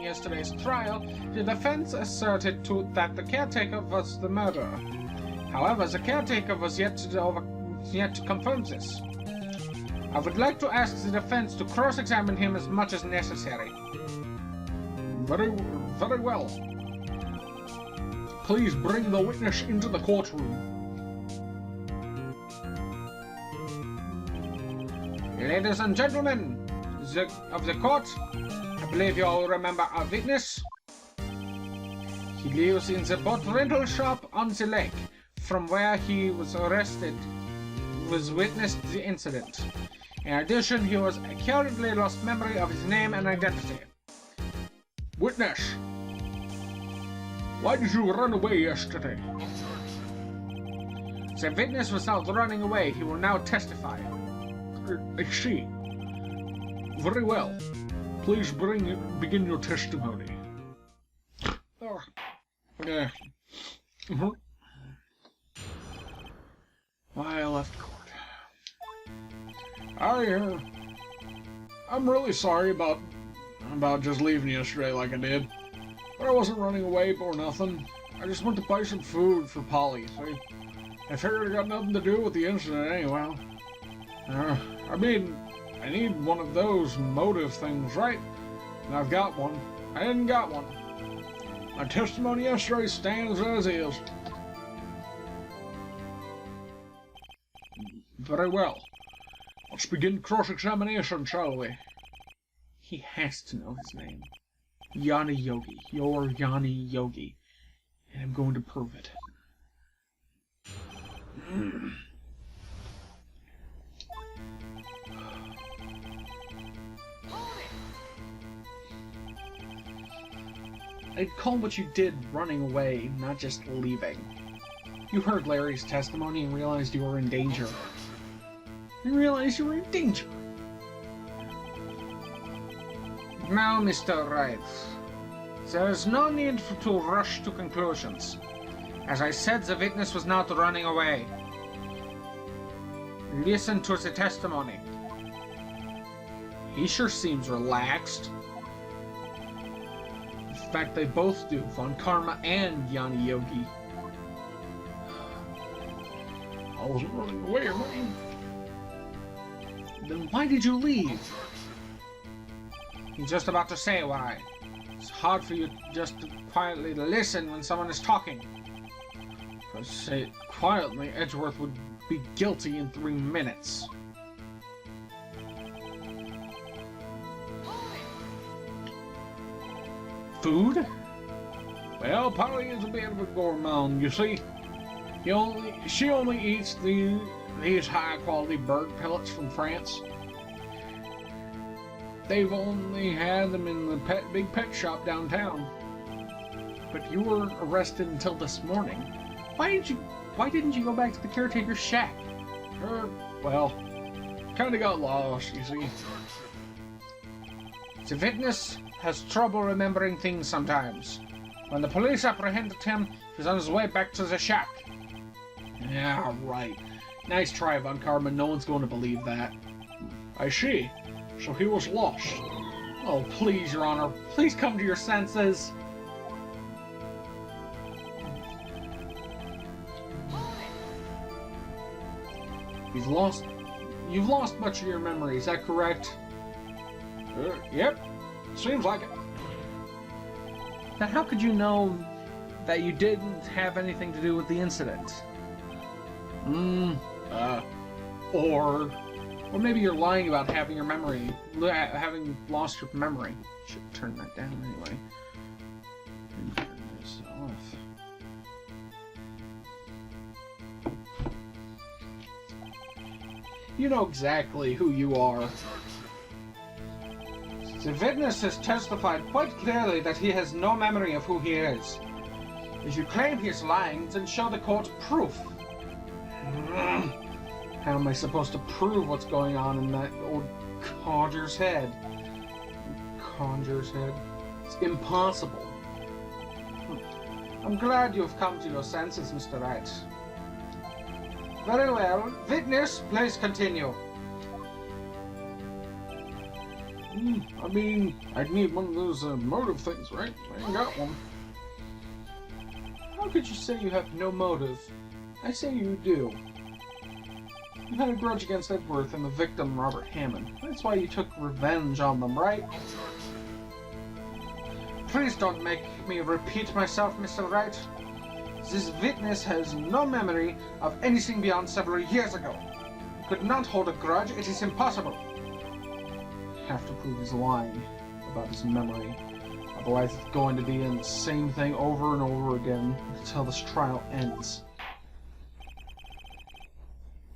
yesterday's trial, the defense asserted that the caretaker was the murderer. However, the caretaker was yet to confirm this. I would like to ask the defense to cross-examine him as much as necessary. Very well. Please bring the witness into the courtroom. Ladies and gentlemen of the court, I believe you all remember our witness. He lives in the boat rental shop on the lake, from where he was arrested, witnessed the incident. In addition, he was currently lost memory of his name and identity. Witness, why did you run away yesterday? The witness was not running away. He will now testify. I see. Very well. Please begin your testimony. Why I left court. I'm really sorry about just leaving yesterday like I did. But I wasn't running away or nothing. I just went to buy some food for Polly. So I figured it got nothing to do with the incident anyway. I mean, I need one of those motive things, right? And I've got one. I didn't got one. My testimony yesterday stands as is. Very well. Let's begin cross-examination, shall we? He has to know his name. Yanni Yogi. You're Yanni Yogi. And I'm going to prove it. I'd call what you did running away, not just leaving. You heard Larry's testimony and realized you were in danger. You realized you were in danger. Now, Mr. Wright, there is no need to rush to conclusions. As I said, the witness was not running away. Listen to the testimony. He sure seems relaxed. In fact, they both do, Von Karma and Yanni Yogi. I wasn't running away, man. Then why did you leave? He's just about to say why. It's hard for you just to quietly listen when someone is talking. If I say it quietly, Edgeworth would be guilty in 3 minutes. Food? Well, Polly is a bit of a gourmand, you see. She only eats these high-quality bird pellets from France. They've only had them in the big pet shop downtown. But you were arrested until this morning. Why didn't you go back to the caretaker's shack? Well, kinda got lost, you see. The witness has trouble remembering things sometimes. When the police apprehended him, he was on his way back to the shack. Yeah, right. Nice try, Von Karma. No one's going to believe that. I see. So he was lost. Oh, please, Your Honor. Please come to your senses. You've lost much of your memory, is that correct? Yep. Seems like it. Then how could you know that you didn't have anything to do with the incident? Or maybe you're lying about having your memory, having lost your memory. Should turn that down anyway. And turn this off. You know exactly who you are. The witness has testified quite clearly that he has no memory of who he is. If you claim he is lying, then show the court proof. How am I supposed to prove what's going on in that old conjurer's head? Conjurer's head? It's impossible. I'm glad you've come to your senses, Mr. Wright. Very well. Witness, please continue. I mean, I'd need one of those motive things, right? I ain't got one. How could you say you have no motive? I say you do. You had a grudge against Edworth and the victim, Robert Hammond. That's why you took revenge on them, right? Please don't make me repeat myself, Mr. Wright. This witness has no memory of anything beyond several years ago. He could not hold a grudge. It is impossible. You have to prove he's lying about his memory. Otherwise, it's going to be in the same thing over and over again until this trial ends.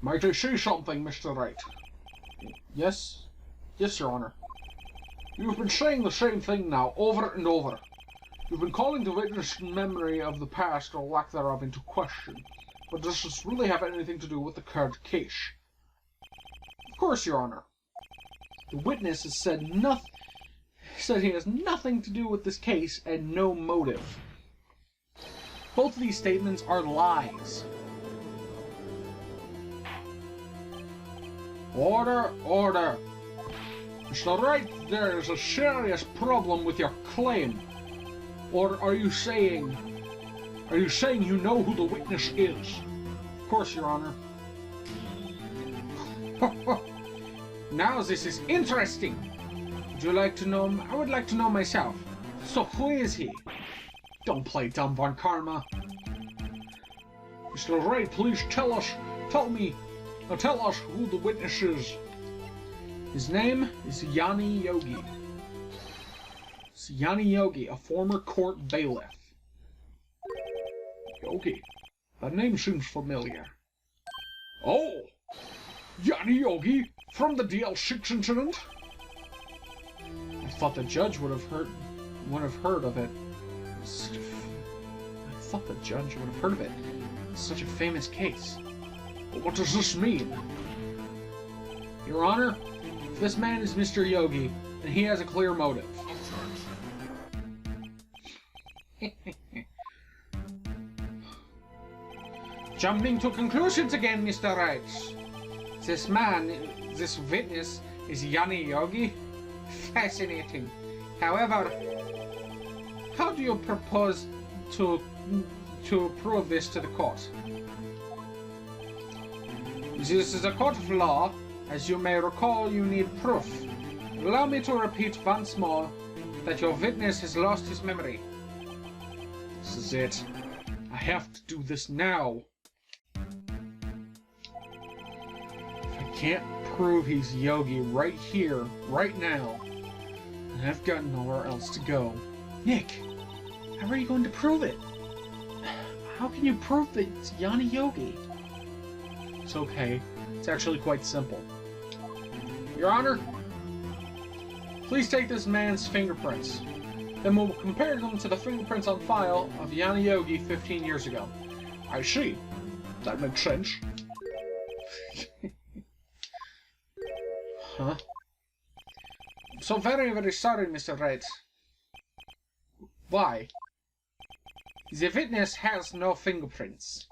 Might I say something, Mr. Wright? Yes? Yes, Your Honor. You've been saying the same thing now, over and over. You've been calling the witness' memory of the past or lack thereof into question. But does this really have anything to do with the current case? Of course, Your Honor. The witness has said he has nothing to do with this case and no motive. Both of these statements are lies. Order, order. Mr. Wright, there is a serious problem with your claim. Or are you saying you know who the witness is? Of course, Your Honor. Now this is interesting. Would you like to know? I would like to know myself. So who is he? Don't play dumb, Von Karma. Mr. Wright, please tell us who the witness is. His name is Yanni Yogi. It's Yanni Yogi, a former court bailiff. Yogi. That name seems familiar. Oh! Yanni Yogi? From the DL6 incident? I thought the judge would have heard of it. I thought the judge would have heard of it. It's such a famous case. But what does this mean? Your Honor, this man is Mr. Yogi, and he has a clear motive. Jumping to conclusions again, Mr. Wright. This witness is Yanni Yogi? Fascinating. However, how do you propose to prove this to the court? This is a court of law. As you may recall, you need proof. Allow me to repeat once more that your witness has lost his memory. This is it. I have to do this now. If I can't prove he's Yogi right here, right now, then I've got nowhere else to go. Nick, how are you going to prove it? How can you prove that it's Yanni Yogi? It's okay. It's actually quite simple. Your Honor, please take this man's fingerprints. Then we'll compare them to the fingerprints on file of Yanni Yogi 15 years ago. I see. That makes sense. Huh? I'm so very, very sorry, Mr. Wright. Why? The witness has no fingerprints.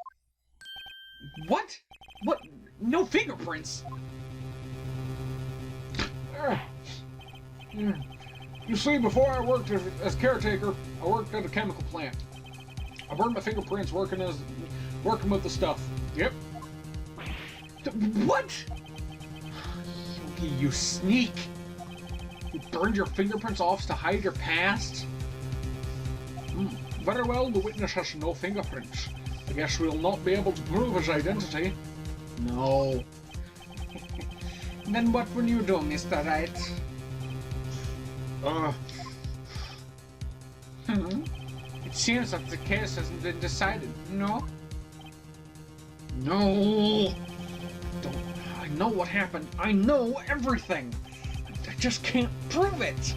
What? What? No fingerprints? You see, before I worked as caretaker, I worked at a chemical plant. I burned my fingerprints working with the stuff. Yep. What? Yogi, you sneak! You burned your fingerprints off to hide your past? Very well, the witness has no fingerprints. I guess we'll not be able to prove his identity. No. Then what will you do, Mr. Wright? It seems that the case hasn't been decided, no? No! I know what happened. I know everything! I just can't prove it!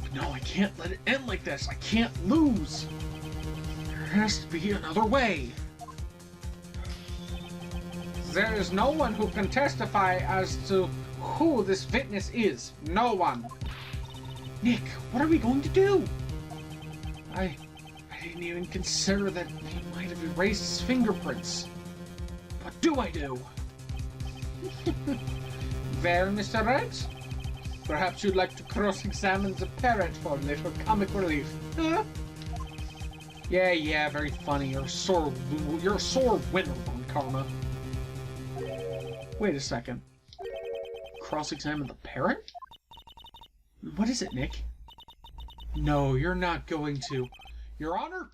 But no, I can't let it end like this. I can't lose! There has to be another way. There is no one who can testify as to who this witness is. No one. Nick, what are we going to do? I didn't even consider that he might have erased his fingerprints. What do I do? Well, Mr. Wright, Perhaps you'd like to cross-examine the parrot for me for comic relief. Huh? Yeah, very funny. You're a sore winner on karma. Wait a second. Cross-examine the parrot? What is it, Nick? No, you're not going to. Your Honor,